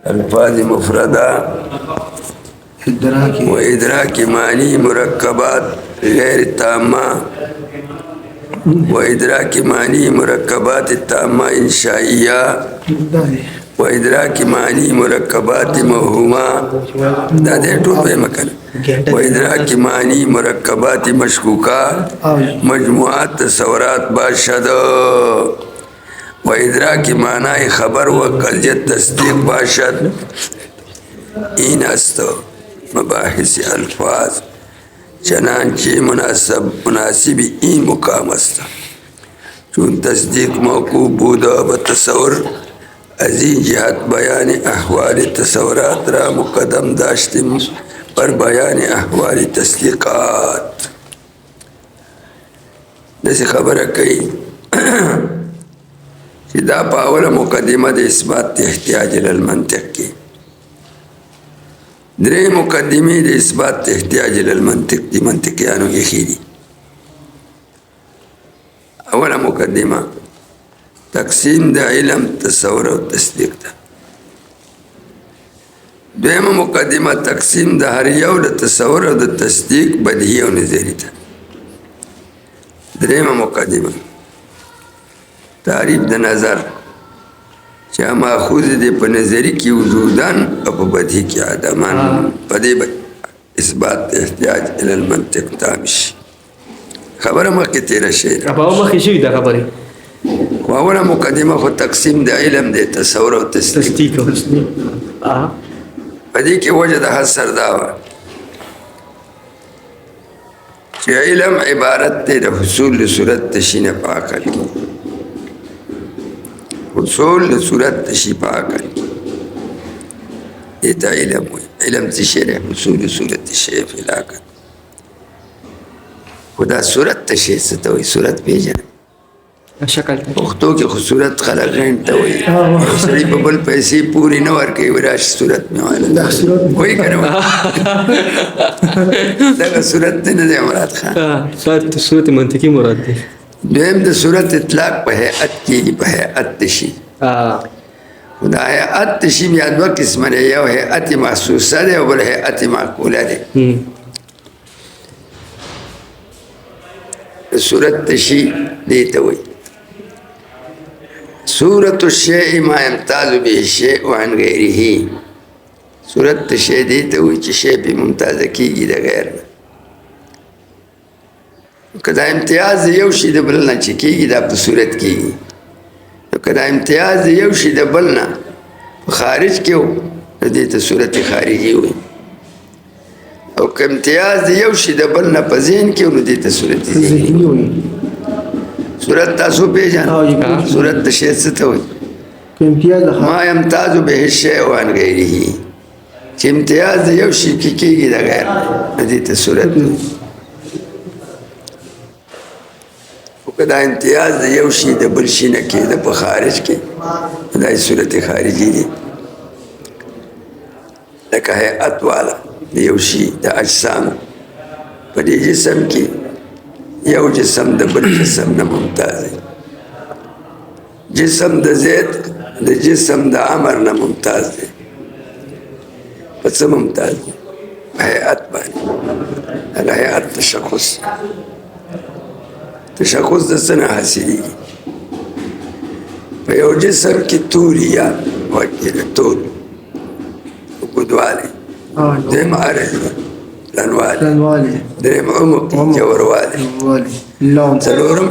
الفاظ مفردة وإدراك معاني مركبات غير التامة وإدراك معاني مركبات التامة إنشائية وإدراك معاني مركبات موهومة وإدراك معاني مركبات مشكوكة مجموعات تصورات باشد وإدراك معنى خبر وقضية تصديق باشد این است مباحث الفاظ چنانچه مناسب این مقام است چون تصدیق موقوف بود و تصور از این جهت بیان احوال تصورات را مقدم داشتیم پر بیان احوال تصدیقات. دسی خبره کئی چې دا په اوله مقدمه د اثبات احتیاج للمنطق کی درې مقدمې د اثبات احتیاج للمنطق دی منطقیانو یې دي. اوله مقدمه تقسیم د علم تصور او تصدیق ده. دویمه مقدمه تقسیم د هر یو د تصور او د تصدیق بدیهی او نظری ده. دریمه مقدمه تعریف د نظر چې ماخوذ دی په نظری کې وجودان او په بدیهی کې عدمان په دې اثبات احتیاج الى المنطق تام شي. خبره مخکې تېره شوې ده. مخکې شوې ده خبرې. اوله مقدمه خو تقسیم د علم د تصور او تصدیق په دې کې وجه د حصر دا وه چې علم عبارت دی د حصول د صورت د شي نه په عقل کې. حصول د صورت د شي په عقل کې دې ته علم وایي. علم څه شی دی؟ حصول د صورت د شی فی العقل. خو دا صورت د شی څه ته وایي؟ صورت پېژنئ؟ شکل پښتو کې خو صورت خلک غینډ ته وایي. سړي په بل پیسې پورې نه ورکوي وایي راشي صورت مې واله وایي که نه دغه صورت دی نه دی مراد ښه. صورت منطقي مراد دی. دویم د صورت اطلاق په هیئت کېږي په هیئت د شي. خو دا هیئت د شي بیا دوه قسمه دی. یو هیئت محسوسه دی او بل هیئت معقوله دی. صورت د شي دې ته وایي صورت الشیء ما یمتاز به الشیء عن غیره. صورت د شی دې ته وایي چې شی پې ممتازه کېږي د غیر نه. که دا امتیاز یو شي د بل نه چې کېږي دا په صورت کېږي. نو که دا امتیاز یو شي د بل نه په خارج کې و نو دې ته صورت خارجي وایي. او که امتیاز یو شي د بل نه په ذهن کې و نو دې ته صورت ذهني وایي. صورت تاسو پېژنئ؟ صورت د شی څه ته وایي؟ ما یمتاز به الشیء عن غیره. چې امتیاز یو شي کې کېږي د غیر نه دې ته صورت وایي. که دا امتیاز د یو شي د بل شي نه کېده په خارج کې دا صورت خارجي دی. لکه هیئت والا د یو شي د اجسامو په دې جسم کې یو جسم د بل جسم نه ممتاز دی. جسم د زید د جسم د عمر نه ممتاز دی. په څه ممتاز دی؟ په هیئت باندې. هغه هیئت تشخص تشخص د څه نه حاصلېږي؟ په یو جسم کې طولي یا وکیل طول اوږدوالی دویم عرض لنوالی دریم عمق جوړوالی څلورم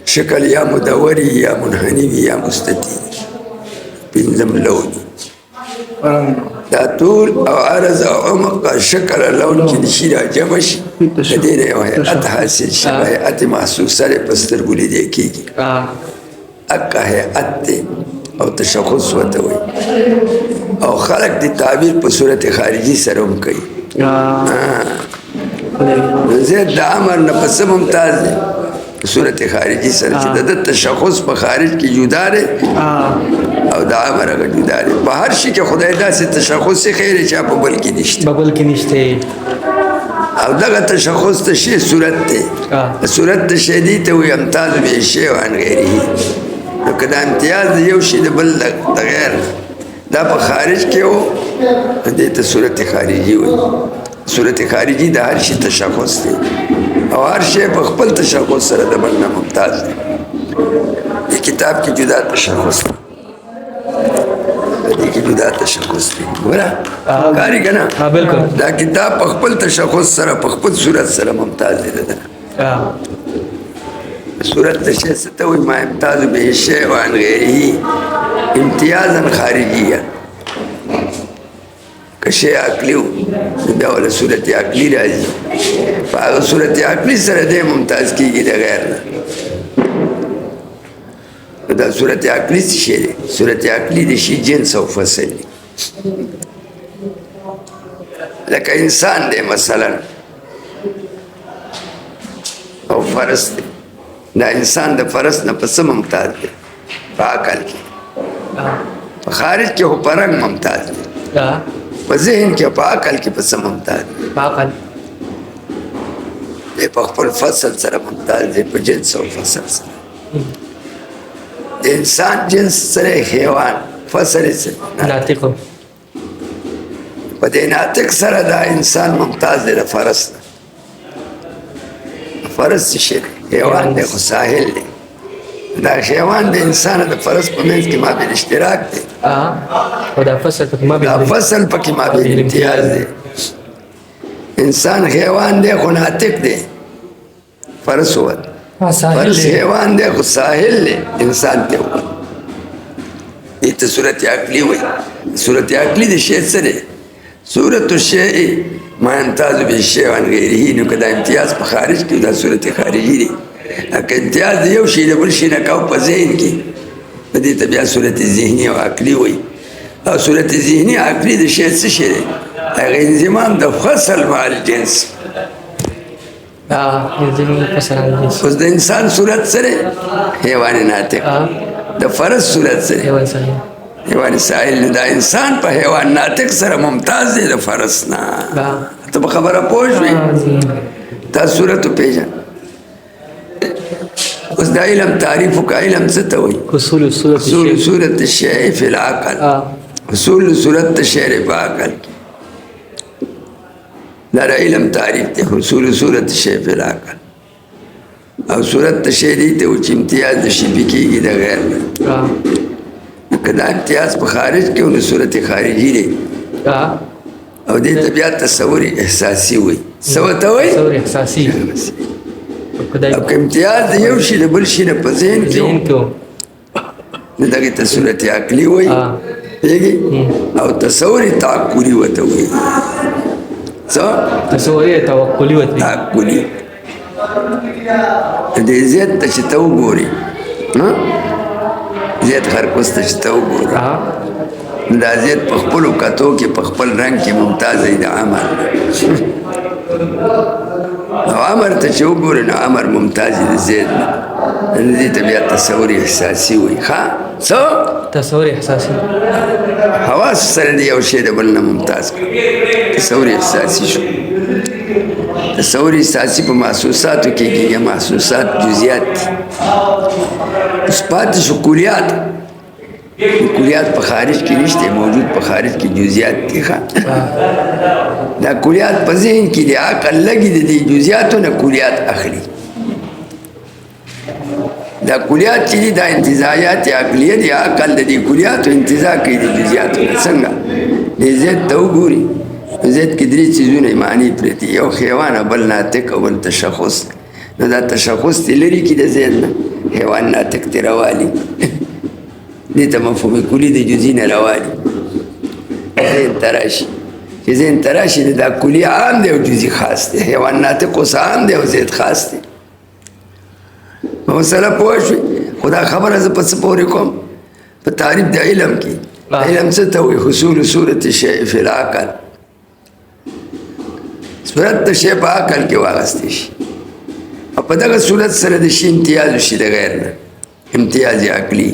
شکل یا مدوري یا منحني وي یا مستطیل پنځم لون. دا طول او عرض او عمق او شکل او لون چې د شي را جمع شي د دې نه یو هیئت حاصل شي. هیئت محسوسه دی په سترګو لیدی کېږي. اکه هیئت دی او تشخص ورته وایي. او خلک د تعبیر په صورت خارجي سره هم کوي. نو زید د عمر نه په څه ممتاز دی؟ په صورت خارجي سره چې د تشخص په خارج کې جدا دی او د عمر هغه جدا دی. په هر شي کې خدای داسې تشخص خیر چې په بل کې نشته. په بل کې نشته. او دغه تشخص د شی صورت دی. صورت د شی دی ته وایي امتاز به الشیء عن غیره. نو که دا امتیاز د یو شي د بل د غیر دا په خارج کې و دې ته صورت خارجي وایي صورت خارجي د هر شي تشخص دی او هر شی په خپل تشخص سره د بل نه ممتاز دی دې کتاب کې جدا تشخص دی دې کې جدا تشخص دی ګوره کاری که نه بالکل دا کتاب په خپل تشخص سره په خپل صورت سره ممتاز دی ده صورت د شی څه ته وایي ما امتاز به الشیء عن غیره امتیازا خارجیا که شی عقلی و بیا ولا صورت عقلی راځي په هغه صورت عقلی سره دی ممتاز کېږي د غیر نه دا صورت عقلی څه شی دی صورت عقلی د شي جنس او فصل دی لکه انسان دی مثلا او فرس دی دا انسان د فرس نه په څه ممتاز دی په عقل کې په خارج کې خو په رنګ ممتاز دی په ذهن کې په عقل کې په څه ممتاز دی په عقل دی په خپل فصل سره ممتاز دی په جنس او فصل سره د انسان جنس سره حیوان فصل سره ناطق په دې ناطق سره دا انسان ممتاز دی د فرس نه فرس څه شی دی حیوان دی خو ساحل دی دا حیوان د انسان د فرس په منځ کې مابین اشتراک دی او دا فصل پکې ما دا فصل پکې مابین امتیاز دی انسان حیوان دی خو ناطق دی فرس ووت فرس حیوان دی خو ساحل دی انسان ته ووت دې ته صورت عقلي وایي صورت عقلي د شی څه دی صورت الشیء ما امتاز بالشیء عن غیره نو که دا امتیاز په خارج کې دا صورت خارجي دی که امتیاز د یو شي د بل شي نه کو په ذهن کې په دې ته بیا صورت ذهني او عقلي وایي او صورت ذهني عقلي د شی څه شی دی هغه انضمام د فصل مع الجنس اوس د انسان صورت سره حیوان ناطق د فرس صورت سره حیوان ساحل دا انسان په حیوان ناطق سره ممتاز دی د فرس نه ته په خبره پوه شوې دا صورت وپېژن اوس دا علم تعریف وکړه علم څه ته وایي حصول صورت الشیء فی العقل حصول صورت د شی په عقل دا علم تعریف دی حصول صورت الشیء فی العقل او صورت د شی دی ته چې امتیاز د شي پکې کېږي د غیر نه که دا امتیاز په خارج کې نو صورت خارجي دی او دې ته بیا تصور احساسي وایي څه ورته وایي تصور احساسي او که امتیاز د یو شي د بل شي نه په ذهن کې نو دغې ته صورت عقلي وایي پوهېږې او تصور تعقلي ورته وایي څه تصور توکلي ورته تعقلي دې ذات ته چې ته وګورې زیات خرکوس ته چې ته وګورې دا زیات په خپلو کتو کې په خپل رنګ کې ممتاز دی د عمر او عمر ته چې وګورې نو عمر ممتاز دی د زیات نه دې ته بیا تصور احساسي وایي ښه څه تصور احساسي حواس سره د یو شی د بل نه ممتاز کړه تصور احساسي شو تصور احساسي په محسوساتو کې کېږي محسوسات جزئیات دي اوس پاتې شو کلیات کلیات په خارج کې نشته موجود په خارج کې جزئیات دي ښه دا کلیات په ذهن کې دي عقل لګي د دې جزئیاتو نه کلیات اخلي دا کلیات چې دي دا انتزاعات عقلیه دي عقل د دې کلیاتو انتزاع کوي د جزئیاتو نه څنګه دې ضد ته وګوري ضد کې درې څیزونه معنی پرې یو حیوان بل ناطق او بل تشخص نو دا تشخص دې لري کې د ذهن نه حیوان ناطق دې راوالي دې ته مفهوم کلي د جزئي نه راوالي ذهن ته راشي چې ذهن ته راشي دا کلي عام دی او جزئي خاص دی حیوان ناطق اوس عام دی او ذهن خاص دی مسله پوه شوې خو دا خبره زه په څه پورې کوم په تعریف د علم کې علم څه ته وایي حصول صورت الشیء فی العقل صورت د شی په عقل کې واغستی شي او په دغه صورت سره د شي امتیاز وشي د غیر نه امتیاز عقلي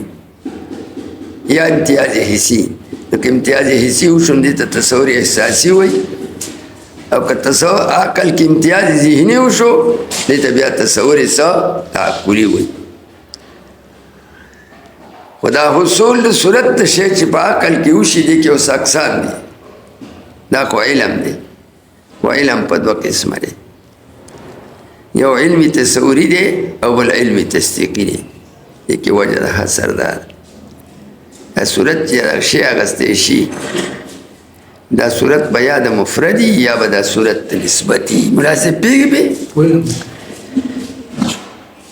یا امتیاز حسي لکه امتیاز حسي وشو دې ته تصور احساسي وایي او که تصور عقل کې امتیاز ذهني وشو دې ته بیا تصور څه تعقلي وایي خدا حصول د صورت د شی چې په عقل کې وشي دی کې اوس اقسام دي دا خو علم دی و علم په دوه قسمه دی یو علمي تصوري دی او بل علمي تصدیقي دی دې کې وجه د حصر ده دا صورت چې شی اخیستی شي دا صورت به یا د مفردي یا به دا صورت نسبتي مناسب پوهېږي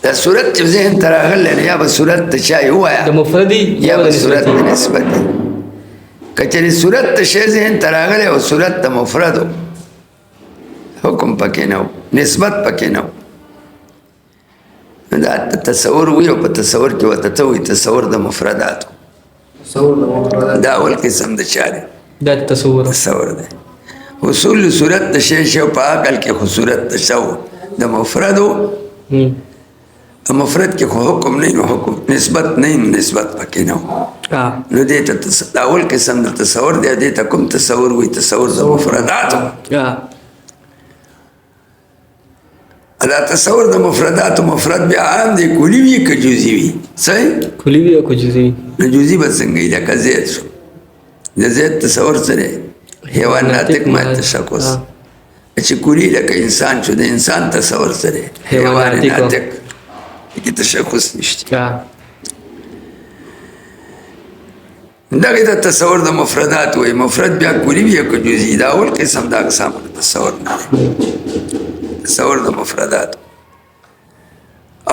دا صورت چې ذهن ته راغلی یا به صورت ته چا یې ووایه د مفردي یا به صورت د نسبتي که چېرې صورت ته شی ذهن ته راغلی او صورت ته مفرد حکم پکې نه و نسبت پکې نه و دا تصور وي او په تصور کې ورته ته وایي تصور د مفرداتو دا اول قسم د چا دی دا تصور دی حصول صورت د شی شی په عقل کې خو صورت د شو د مفردو مفرد کې خو حکم نه نو حکم نسبت نه نسبت پکې نه نو دې ته اول قسم د تصور دی دې ته کوم تصور وي تصور د مفرداتو دا تصور د مفرداتو مفرد بیا عام دی کلی وي که جزئی وي صحیح کلی وي او که جزئی نو جزئی به څنګه وي لکه زید شو د زید تصور سره حیوان ناطق ما تشخص چې کلی لکه انسان شو د انسان تصور سره حیوان ناطق کې تشخص نشته دغه د تصور د مفردات وي مفرد بیا کلی وي او که جزئی دا اول قسم د اقسام تصور نه تصور د مفردات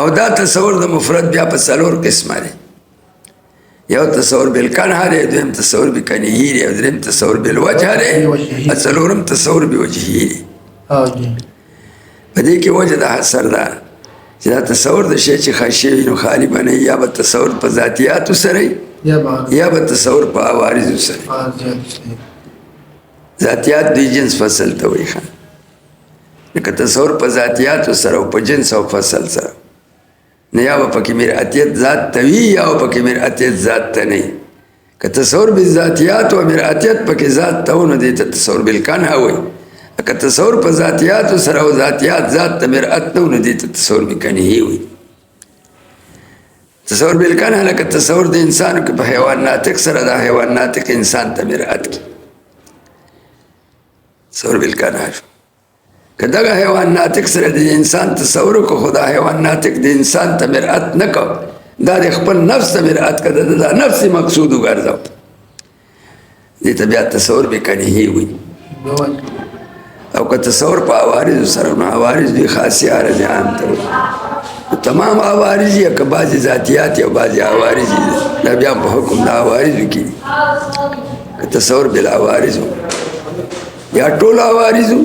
او دا تصور د مفرد بیا په څلور قسمه دی یو تصور بالکنه دی دویم تصور بکنیهی دی او دریم تصور بالوجه دی او څلورم تصور بوجهی دی په دې کې وجه د حصر ده چې دا تصور د شی چې خاشي وي نو خالی به نه یا به تصور په ذاتیاتو سره یا به تصور په عوارضو سره ذاتیات دوی جنس فصل ته وایي که تصور په ذاتیاتو سره او په جنس او فصل سره نه یا به پکې مرئتیت ذات ته وي یا به پکې مرئتیت ذات ته نه که تصور بالذاتیات او مرئتیت پکې ذات ته و نو دې ته تصور بالکنه وایي که تصور په ذاتیاتو سره او ذاتیات ذات ته مرئت نه و نو دې ته تصور بکنیهی وایي تصور بالکنه لکه تصور د انسانو کې په حیوان ناطق سره دا حیوان ناطق انسان ته مرئت کی تصور بالکنه شو که دغه حیوان ناطق سره د انسان تصور کو خدا حیوان ناطق د انسان ته مرئت نه کو دا د خپل نفس ته مرئت کړه دا نفس مقصود وګرځاو دې ته بیا تصور بکنیهی وي او که تصور په عوارض سره نو عوارض دوی خاصی عارض عام ته تمام عوارض یا که بعضې ذاتیات یا بعضې عوارض دا بیا په حکم د عوارضو کې که تصور بالعوارض یا ټول عوارض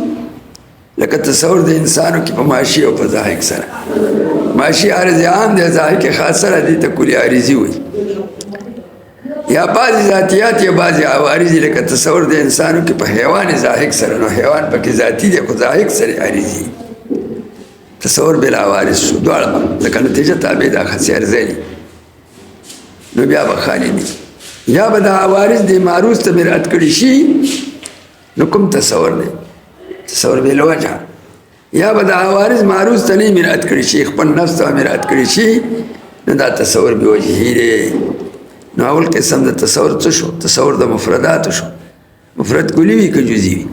لکه تصور د انسانو کې په ماشي او په ضاحک سره ماشي عارض عام دی ضاحک خاص سره دې ته کلی عارضي وایي یا بعضې ذاتیات یا بعضې عوارض لکه تصور د انسانو کې په حیوان ضاحک سره نو حیوان پکې ذاتي دی خو ضاحک سره عارضي تصور بالعوارض شو دواړه لکه نتیجه تابع دا خاصې ارزلي نو بیا به خالي دي یا به د عوارض د معروض ته مرئت کړي شي نو کوم تصور دی تصور بالوجه یا به د عوارض معروض ته نه مرئت کړي شي خپل نفس ته مرئت کړي شي نو دا تصور بوجهی دی نو اول قسم د تصور څه شو تصور د مفرداتو شو مفرد کلی وي که جزئی وي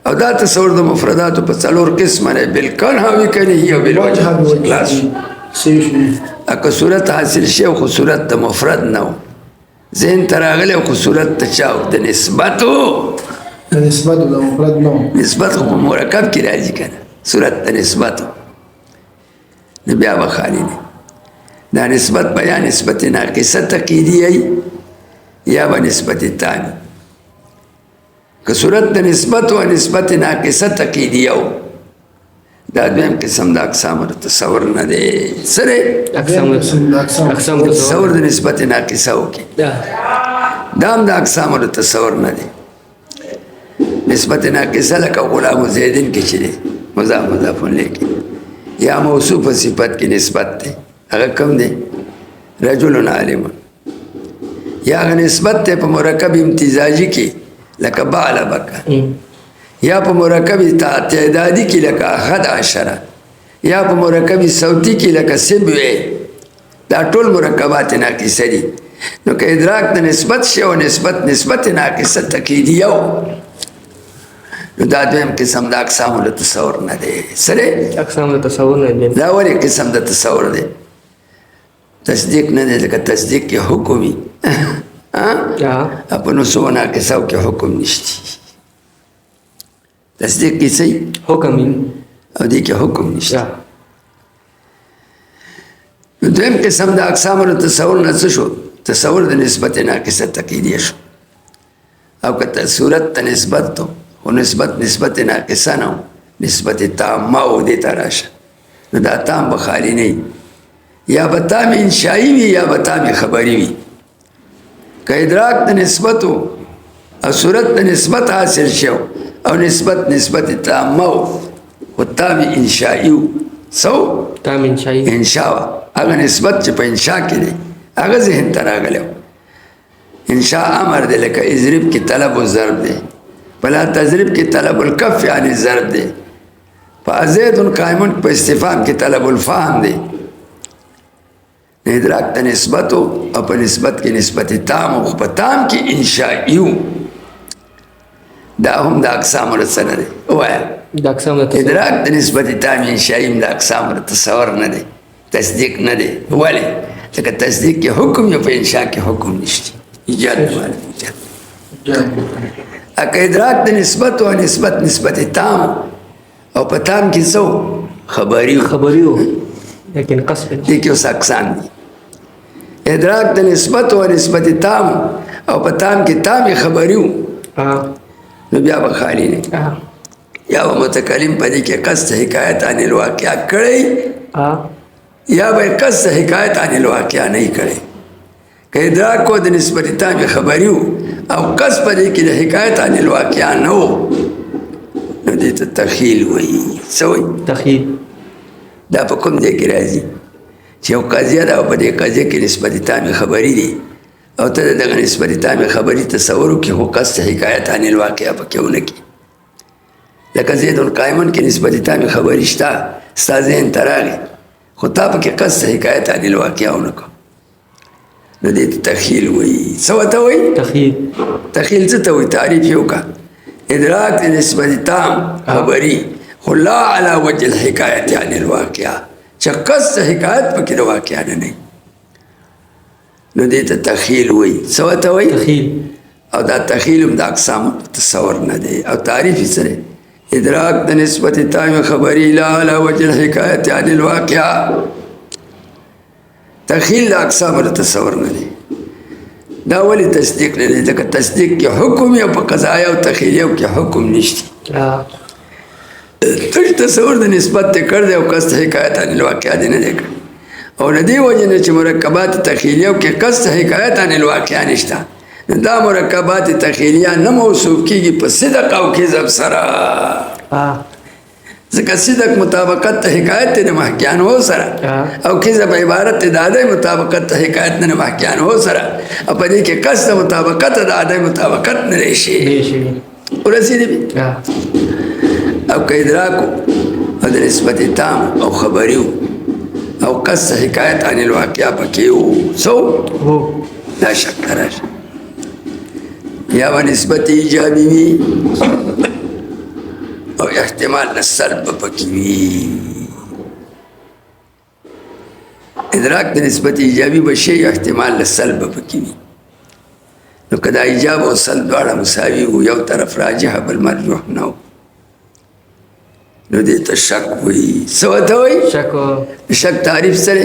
او دا تصور د مفرداتو په څلور قسمه دی بالکنه وي که نه او بالوجه خلاص شو که صورت حاصل شي خو صورت د مفرد نه و ذهن ته راغلی خو صورت ته چا د نسبتو نسبت د مفرد نو نسبت خو په مرکب کې راځي کنه صورت د نسبت نو بیا به خالی دی دا نسبت به یا نسبت ناقصه تقیدی یا به نسبت تانی که صورت د نسبت و نسبت ناقصه تقیدی دا دویم قسم د اقسام تصور نه دی سره اقسام تصور د نسبت ناقصه وکړي دا هم د اقسام تصور نه دی نسبت ناقصه لکه غلام زیدن کې چې دی مضاف مضاف الیه کې یا موصوف صفت کې نسبت دی هغه کم دی رجل عالم یا هغه نسبت دی په مرکب امتزاجي کې لکه بعل بکه یا په مرکب تعدادي کې لکه احد عشره یا په مرکب صوتي کې لکه سبع دا ټول مرکبات ناقصه دي نو که ادراک د نسبت شي او نسبت ناقصه تکیدیه نو دا دویم قسم د اقسام د تصور نه دی. سره اقسام د تصور نه دي. دا ولی قسم د تصور دی. تصدیق نه دی ځکه تصدیق کې حکم وي په نصوص ناقصو کې حکم نشتی. تصدیق کې صحیح حکم او دې کې حکم نشته. دویم قسم د اقسام د تصور نه څه شو؟ تصور د نسبت ناقصه تقیدیه شو. او که صورت ته نسبت تو خو نسبت ناقصه نه نسبت تامه او دې ته راشه نو دا تام به خالی نه یا به تام انشایی وي یا به تام خبري وي. که ادراک د نسبت او صورت د نسبت حاصل شو او نسبت تامه و تام انشایی سو تام انشایی انشاء هغه نسبت چې په انشاء کې دی هغه ذهن ته راغلی انشاء امر دی لکه اضرب کې طلب و ضرب دی بلا تضرب کې طلب الکف یعنی ضرب دی په زید قائمون په استفهام کې طلب الفهم دی. ادراک ته نسبت او په نسبت کې نسبت تام او په تام کې انشائیو دا هم د اقسام رسنه دی. وایا د اقسام د تصور ادراک د نسبت تام انشائی د اقسام د تصور نه دی تصدیق نه دی. ولی ځکه تصدیق کې حکم یا په انشاء کې حکم نشته ایجاد ایجاد. اکه ادراک د نسبت او نسبت تام او په تام کې څو خبري لیکن قصب دي کې اوس اقسام دي. ادراک د نسبت او نسبت تام او په تام کې تام خبري نو بیا به خالی نه یا به متکلم په دې کې قصد حکایت عن الواقع کړی یا به قصد حکایت عن الواقع نه کړی. که ادراک کو د نسبت تام خبري او قصد په دې کې د حکایت عن الواقع نه و نو دې ته تخیل وایي. څه وایي؟ تخیل. دا په کوم ځای کې راځي چې یو قضیه ده او په دې قضیه کې نسبت تام خبري دي او ته دغه نسبت تام خبري تصور وکړې خو قصد حکایت عن الواقع پکې ونه کړي. لکه زید قائمون کې نسبت تام خبري شته ستا ذهن ته راغی خو تا پکې قصد حکایت عن الواقع ونه کړه نو دې ته تخیل وایي. څه ورته وایي؟ تخیل څه ته وایي؟ تعریف یې وکړه. ادراک د نسبت تام خبري خو لا علی وجه الحکایت عن الواقع چې قصد حکایت پکې د واقع نه نو دې ته تخیل وایي. څه ورته وایي؟ تخیل. او دا تخیل هم د اقسام تصور نه دی. او تعریف یې سره ادراک د نسبت تام خبري لا علی وجه الحکایت عن الواقع. تخیل د اقسام د تصور نه دی. دا ولی تصدیق نه دی ځکه تصدیق کې حکم یا په قضایا او تخیلیو کې حکم نشته. تش تصور د نسبت ته کړ دی او قصد حکایت عن الواقع دی نه دی کړ او نه دی وجه نه چې مرکبات تخیلیو کې قصد حکایت عن الواقع نشته. دا مرکبات تخیلیه نه موصوف کیږي په صدق او کذب سره ځکه صدق مطابقت ته حکایت د محکیانو سره او کذب عبارت د عدم مطابقت ته حکایت نه محکیانو سره او په دې کې قصد مطابقت د عدم مطابقت نه راشي ورسېږي. او که ادراکو او د نسبت تام او خبري او قصد حکایت عن الواقع پکې و څو لا شک راشه یا به نسبت ایجابي وي او احتمال د سلب پکې وي. ادراک د نسبت ایجابي به شي احتمال د سلب پکې وي نو که دا ایجاب او سلب دواړه مساوي و یو طرف راجح بل مرجوح نه و نو دې ته شک وایي. څه ورته وایي؟ شک تعریف سره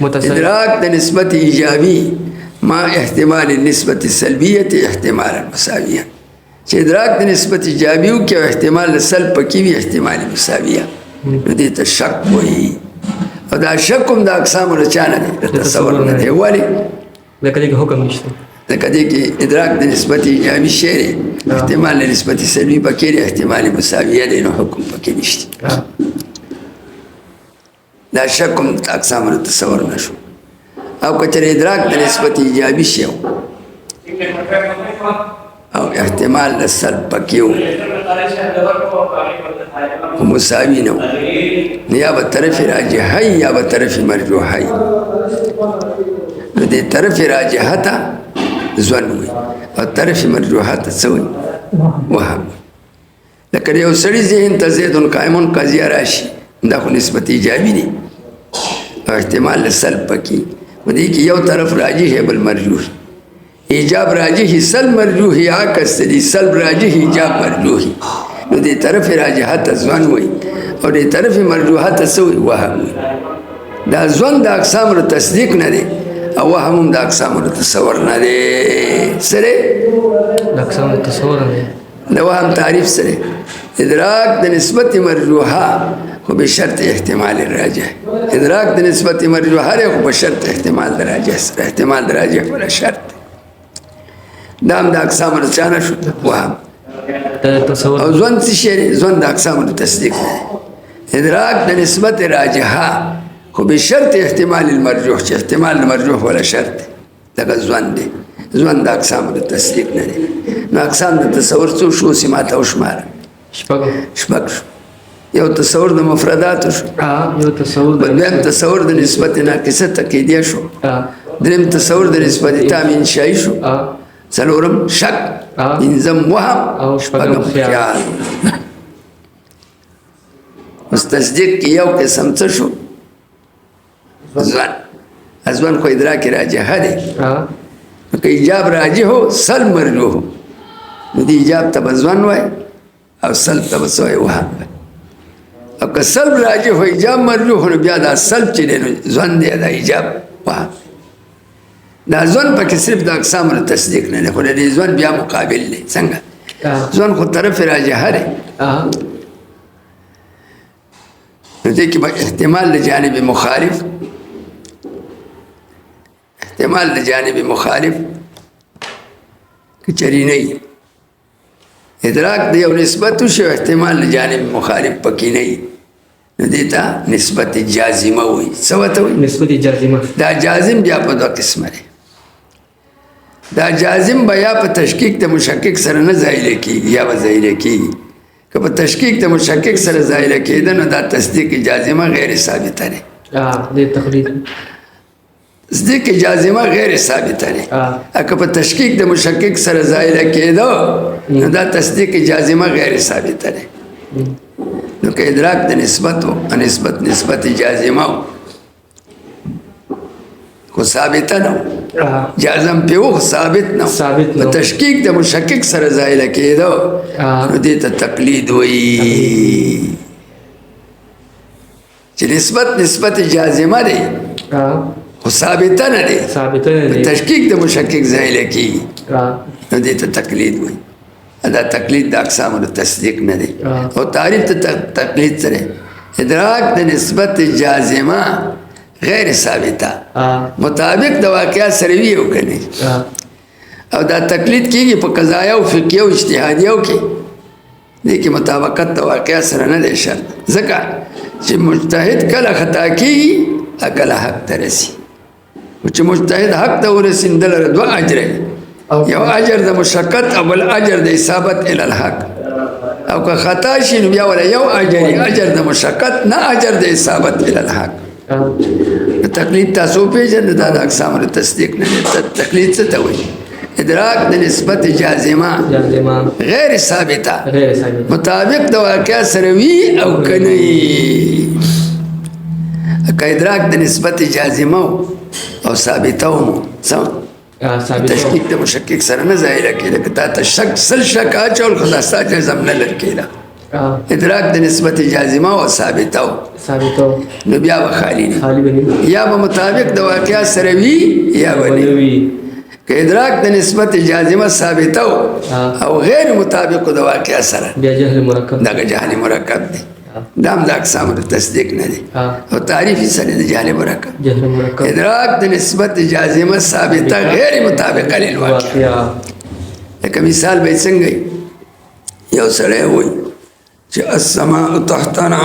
ادراک د نسبت ایجابي ما احتمال النسبت السلبیت احتمالا مساویه چې ادراک د نسبت ایجابي وکړي او احتمال سلب پکې وي احتمال مساویه نو دې ته شک وایي. او دا شک هم د اقسامو نه چا نه دی د تصور نه دی. ولې؟ لکه دې کې حکم نشته. لکه دې کې ادراک د نسبت ایجابي شی دی احتمال د نسبت سلبي پکې دی احتمال مساویه دی نو حکم پکې نشته. دا شک هم د اقسامو نه تصور نه شو. او که چېرې ادراک د نسبت ایجابي شی او احتمال د سلب پکې و خو مساوي نه و نو یا به طرف راجحی یا به طرف مرجوحی نو دې طرف راجحه ته ځوان وي او طرف مرجوحه ته څه وي وهم لکه یو سړي ذهن ته زید قائم قضیه راشي دا خو نسبت ایجابي دي او احتمال سلب پکې و دې کې یو طرف راجح بل مرجوح ایجاب راجح سلب مرجوح عکس دي سلب راجح ایجاب مرجوح نو دې طرف راجحه ته ځوان وي او دې طرف مرجوحه ته څه وي وهم وي دا ځوان د اقسام تصدیق نه دی او وهم د اقسام تصور نه دی سره د اقسام تصور نه دی د وهم تعریف سره ادراک د نسبت مرجوحه خو بشرط احتمال الراجح ادراک د نسبت مرجوحه خو بشرط احتمال الراجح سره احتمال الراجح ولا شرط دام د اقسام رچانه شو وهم تصور او ځوان څه شی ځوان د اقسام تصدیق نه ادراک د نسبت راجحه خو بشرط احتمال المرجوح چې احتمال المرجوح ولا شرط دغه ځوان دی ځوان د اقسام تصدیق نه دی نو اقسام د تصور څو شو سمات او شمار شپږ شو یو تصور د مفردات شو یو تصور دویم تصور د نسبت ناقصه تقیدیه شو دریم تصور د نسبت تام انشائی شو څلورم شک پنځم وهم او شپږم خیال اوس تصدیق کې یو قسم څه شو ځوان خو ادراک راجحه دی که ایجاب راجح هو سلب مرجوح هو نو دی ایجاب ته به ځوان وای او سلب ته به څه وای وهم وای او که سلب راجح هو ایجاب مرجوح نو بیا دا سلب چې دی نو ځوان دی دا ایجاب وهم دا ځوان پکې صرف د اقسام تصدیق نه دی خو د دې ځوان بیا مقابل دی څنګه ځوان خو طرف راجحه دی نو دې کې به احتمال د جانب مخالف احتمال د جانب مخالف کچری نه ادراک د یو نسبت شو احتمال د جانب مخالف پکې نه نو دې ته نسبت جازمه وي څه ورته وي نسبت جازمه دا جازم بیا په دوه قسمه دی دا جازم بیا په تشکیک د مشکک سره نه ظاهر کیږي یا به ظاهر کیږي که په تشکیک د مشکک سره ظاهر کېده نو دا تصدیق جازمه غیر ثابته ده د تقلید تصدیق جازمه غیر ثابته ده که په تشکیک د مشکک سره ظاهر کېده نو دا تصدیق جازمه غیر ثابته ده نو که ادراک د نسبت و نسبت جازمه خو ثابته نه جازم په و ثابت نه په تشکیک د مشکک سره ظاهر کېده نو دې ته تقلید وایي چې نسبت جازمه دی خو ثابته نه دی په تشکیک د مشکک ظاهر کېږي نو دې ته تقلید وایي دا تقلید د اقسام تصدیق نه دی او تعریف ته تقلید سره ادراک د نسبت جازمه غیر ثابته مطابق د واقعات سره وی او کنه او دا تقلید کیږي په قضایا او فقهي او اجتهادیو کې دې کې مطابقت د واقعات سره نه دی شرط ځکه چې مجتهد کله خطا کیږي کله حق ته رسي او چې مجتهد حق ته ورسیندل دوه اجر یو اجر د مشقت او بل اجر د اصابت ال الحق او که خطا شي نو بیا ولا یو اجر د مشقت نه اجر د اصابت ال الحق تقلید تاسو پیژنئ دا د اقسام تصدیق نه تقلید څه ته وایي ادراک د نسبت جازمه غیر ثابته مطابق د واقع سره وی او کنه که ادراک د نسبت جازمه او ثابته مو تشکیک د مشکک سره نه ظاهر کېده که تا ته شک سل شک اچول خو دا ستا جزم نه لر کېده ادراک د نسبت جازمه او ثابته نو بیا به خالی نه یا به مطابق د واقعات سره وي یا به نه که ادراک د نسبت جازمه ثابته او غیر مطابق د واقعات سره بیا جهل مرکب دغه جهل مرکب دی دام د اقسام تصدیق نه دی او تعریفی سره د جهل مرکب ادراک د نسبت جازمه ثابته غیر مطابقه للواقع لکه مثال به څنګه یو سړی وایي چې السماء تحتنا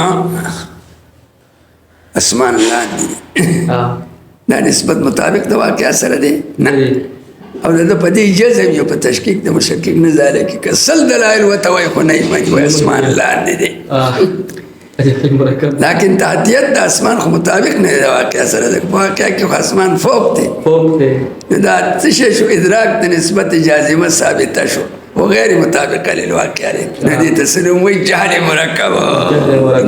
اسمان لاندې دا نسبت مطابق د واقع سره دی نه او دا په دې جزم یو په تشکیک د مشکک نه ظاهر کی کسل دلایل وته وای خو نه مانی وای اسمان لاندې دی اليقين مركب. لكن تحتیت د اسمان خو مطابق نه دی د واقع سره د واقع کې خو اسمان فوق دی فوق دی. دا څه شی شو ادراک د نسبت جازمه ثابته شو وغیر مطابقه للواقع دی نه دي تسلیم وی جهل مرکب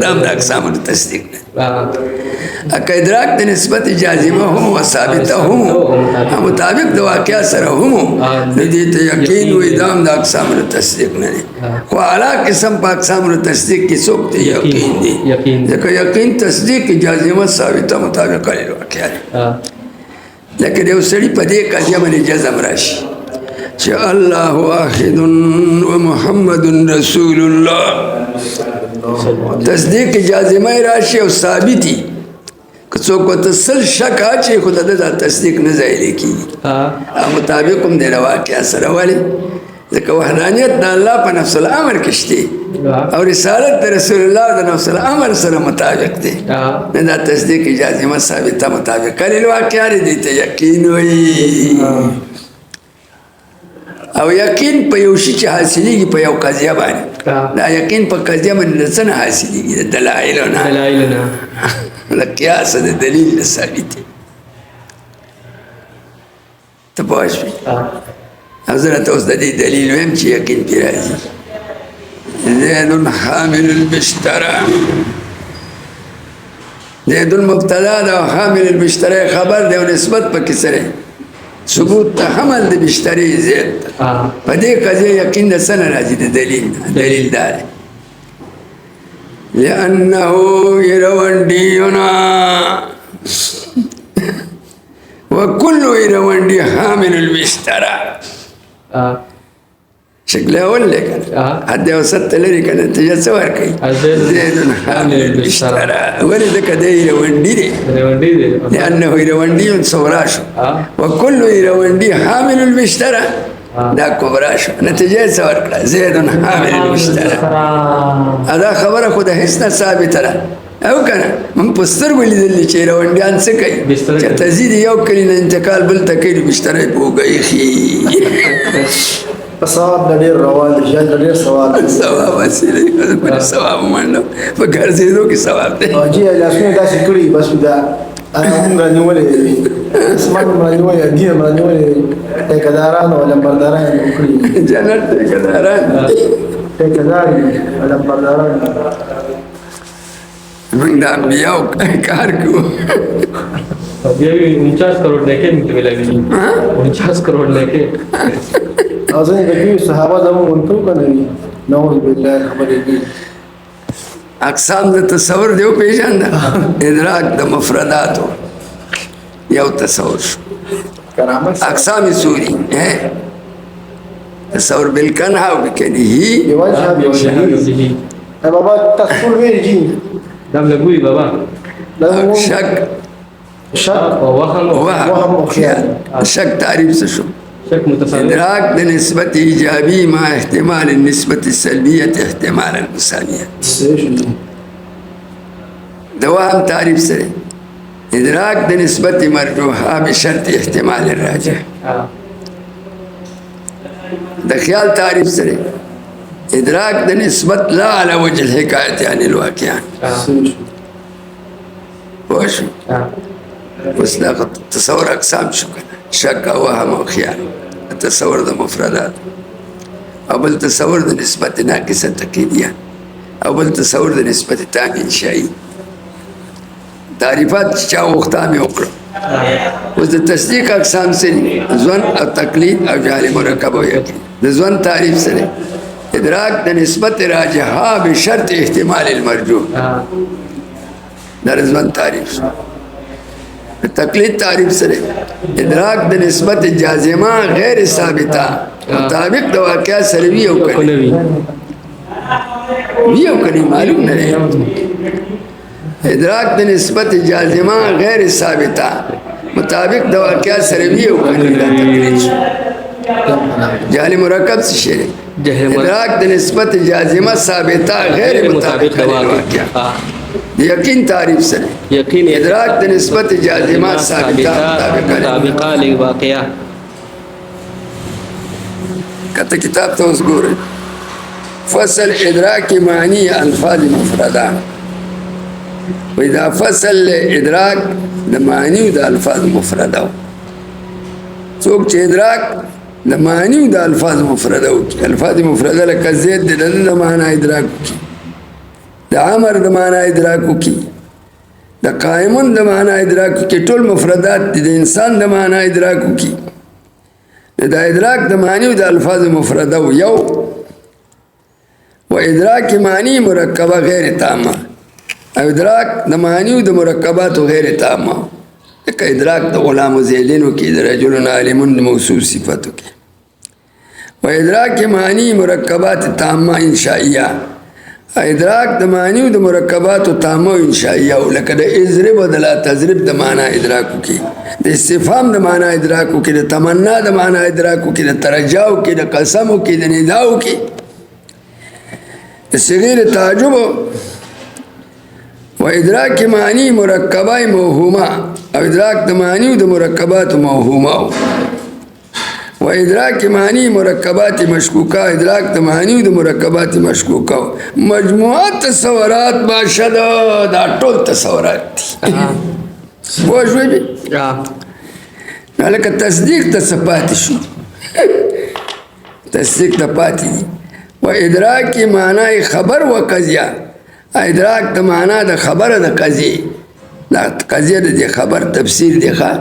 دا د اقسام تصدیق نه اکه ادراک د نسبت جازمه هم و ثابته هم مطابق د واقع سره هم نه دي ته یقین و ادام د اقسام تصدیق نه دي خو اعلی قسم په اقسام تصدیق کې څوک دی یقین دی ځکه یقین تصدیق جازمه ثابته مطابقه للواقع دی لکه یو سړي په دې قضیه باندې جزم راشي چې الله واحد و محمد رسول الله تصدیق جازمه راشي او ثابتي که څوک ورته سل شک اچي خو د تصدیق نه ځایلی کېږي مطابق هم د واقع سره ولې ځکه وحدانیت د الله په نفس الامر کې شته او رسالت د رسول الله د نفس الامر سره مطابق دی نه دا تصدیق جازمه ثابته مطابق للواقع دی ته یقین وایي او یقین په یو شي چې حاصلېږي په یو قضیه باندې دا یقین په قضیه باندې د څه نه حاصلېږي د دلایلو نه له قیاس د دلیل نه ثابت دی ته پوه شوې او زه راته اوس د دې دلیل ویم چې یقین پرې راځي زید حامل البشتره زید المبتدا ده حامل البشتره خبر دی او نسبت پکې سره ثبوت ته حمل د بشتری زید په دې قضیه یقین د څه نه راځي د دلیل دار لأنه إيروانډینا وكل إيروانډي حامل البشتره شکل اول لیکن حد اوسط لري کنه ته څه ورکړي زید حامل البشتره ولې د کده ایروانډي دی لانه ایروانډي سوراشو وكل ایروانډي حامل البشتره دا کبراشو نتیجه څه ورکړه زید حامل البشتره دا خبره خو د هیڅ نه ثابته ده او کنه من پستر ولیدل چې ایروانډیان څه کوي چې تزيد یو کلی نه انتقال بل ته کوي بشتره پوګي خي ثواب د ډېر روان دي چې ډېر ثواب وسیله ثواب منډه په ګرځېدو کې ثواب دی جی لاسونه داسې کړي بس دا موږ نیولې اسمان نیولې دي نیولې ټیکداران او لمبرداران کړي جنت ټیکداران او لمبرداران موږ د انبیاو کار کوو अभी 49 करोड़ लेके मिलेगी 49 करोड़ लेके ازن دغه صحابه زمو ونکو کنه نعوذ بالله خبرې دي اقسام د تصور دیو پیژاند ادراک د مفرداتو یو تصور کرامت اقسام سوری تصور بالکنه او بکنه یوجه بوجهه بابا تصور ویل جی دم لګوي بابا شک وهم خیال شک تعریف څه شو ادراک د نسبت ایجابی ما احتمال النسبت السلبیت احتمال المساویت د وهم تعریف سره ادراک د نسبت مرجوحه بشرط احتمال الراجح د خیال تعریف سره ادراک د نسبت لا على وجه الحکایت عن الواقع وشو اوس دا تصور اقسام شو شک او وهم او خیال تصور د مفردات او بل تصور د نسبت ناقصه تقیدیه او بل تصور د نسبت تام انشائی تعریفات چا وخته مې وکړه اوس د تصدیق اقسام سره ځوان او تقلید او جهل مرکب او یقین د ځوان تعریف سره ادراک د نسبت راجحه بشرط احتمال المرجوح دا ځوان تعریف تقلید تعریف سره ادراک د نسبت جازمه غیر ثابته مطابق د واقع سره وی او کني معلوم نه ادراک د نسبت جازمه غیر ثابته مطابق د واقع سره وی او کني جهل مرکب څه شی ادراک د نسبت جازمه ثابته غیر مطابق د واقع یقین تعریف سره یقین ادراک د نسبت جازمه ثابته مطابقه للواقع کته کتاب ته اوس ګورئ فصل ادراک معنی الفاظ مفرده وإذا فصل إدراك د معنی او د الفاظ مفرده څوک چې ادراک د معنی او د الفاظ مفرده وکړي الفاظ مفرده لکه زید د معنا ادراک وکړي د عمر د معنا ادراک وکړي د قائمون د معنا ادراک وکړي ټول مفردات د انسان د معنا ادراک وکړي د ادراک د معنی او د الفاظ مفرده یو و ادراک معنی مرکبه غیر تامه او ادراک د معنی او د مرکبات غیر تامه لکه ادراک د غلام زیدینو کې د رجل عالم موصوف صفاتو کې و ادراک معنی مرکبات تامه انشائیه ادراک د معنی او د مرکبات تامه انشائیه لکه د اضرب و د لا تضرب د معنا ادراک کې د استفهام د معنا ادراک کې د تمنا د معنا ادراک کې د ترجاو کې د قسم کې د نداو کې صغیر تعجب و ادراک معنی مرکبه موهومه او ادراک د معنی او د مرکبات موهومه و ادراک معنی مرکبات مشکوکه ادراک د معنی او د مرکبات مشکوکه مجموعه تصورات باشد دا ټول تصورات دي پوه شوې لکه تصدیق ته څه پاتې شو تصدیق ته پاتې دي و ادراک معنی خبر و قضیه ادراک د معنا د خبره د قضیه دا قضیه د خبر تفسیر دی ښه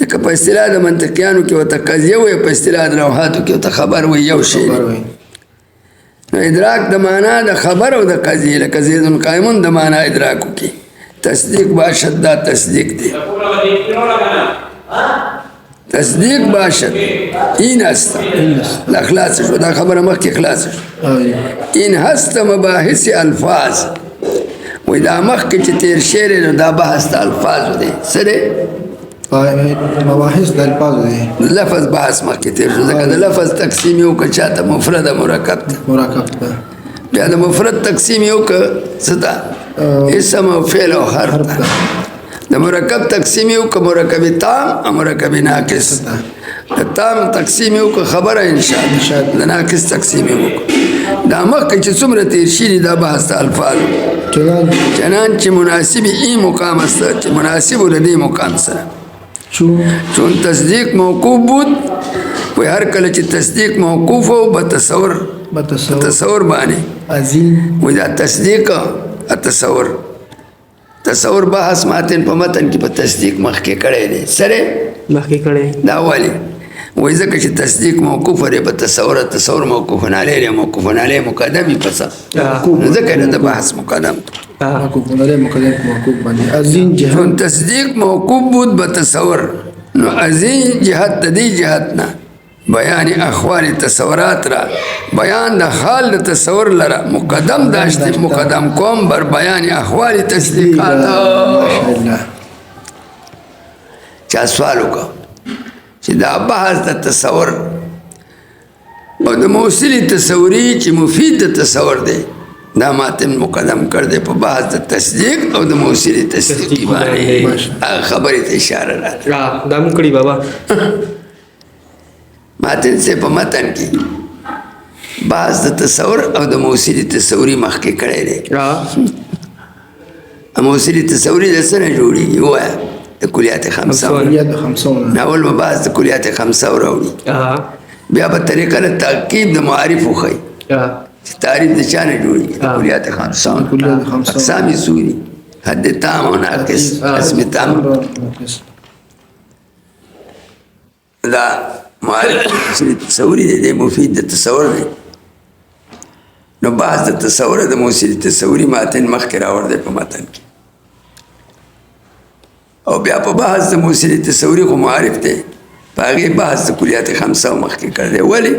لکه په اصطلاح د منطقیانو کې ورته قضیه وایي په اصطلاح د لوحاتو کې ورته خبر وایي یو شی نو ادراک د معنا د خبر او د قضیه لکه زید قائمون د معنا ادراک وکړي تصدیق باشد دا تصدیق دی تصدیق باشد این هست دا خلاص شو دا خبره مخکې خلاص شو این هست مباحث الفاظ وی دا مخکې چې تیر شعر نو دا بحث د الفاظو دی څه دی مباحث د الفاظو دی لفظ بحث مخکې تیر شو ځکه د لفظ تقسیم یو که چاته مفرد مرکب دی بیا د مفرد تقسیم یو که څه ده اسم او فعل او حرف ده د مرکب تقسیم یو که مرکب تام او مرکب ناقص د تام تقسیم یو که خبره انشاء د ناقص تقسیم یو دا مخکې چې څومره تیر شي دا بحث د الفاظ چنانچه مناسب این مقام است چې مناسب د دې مقام سره چون تصدیق موقوف بود وی هر کله چې تصدیق موقوف و بتصور باندې وی دا تصدیق تصور بحث ماتن په متن کې په تصدیق مخکې کړی دی سره مخکې کړی دا والی وی ځکه چې تصدیق موقوف دی په تصور موقوف علیه موقوف علیه مقدم یې پس ځکه د بحث مقدم چون تصدیق موقوف بود به تصور نو از این جهت د دې جهت نه بیان احوال تصورات را بیان د حال د تصور لره مقدم داشته مقدم کوم بر بیان احوال تصدیقات چا سوال وکړه چې دا بحث د تصور او د موصلی تصوری چې مفید د تصور دی دا ماتن مقدم کړ دی په بحث د تصدیق او د موصلی تصدیقی باندې خبرې ته اشاره راځي دا مو کړی بابا ماتن سے په متن کې بعض د تصور او د موصلی تصوری مخکې کړی دی موصلی تصوری د څه نه جوړېږي ووایه د کلیات خمسه ناول به بعض د کلیات خمسه راوړي بیا به طریقه د تعقیب د معارف وښیي چې تعریف د چا نه جوړېږي د کلیات خمسه اقسام یې څو دي حد تام او ناقص اسم تام دا معارف تصوری دی مفید د تصور دی نو بعض د تصور د موصلی تصوری ماتن مخکې راوړ دی په متن کې او بیا په بحث د موصلی تصوری خو معارف دی په هغې بحث د کلیات خمسه مخکې کړ دی ولې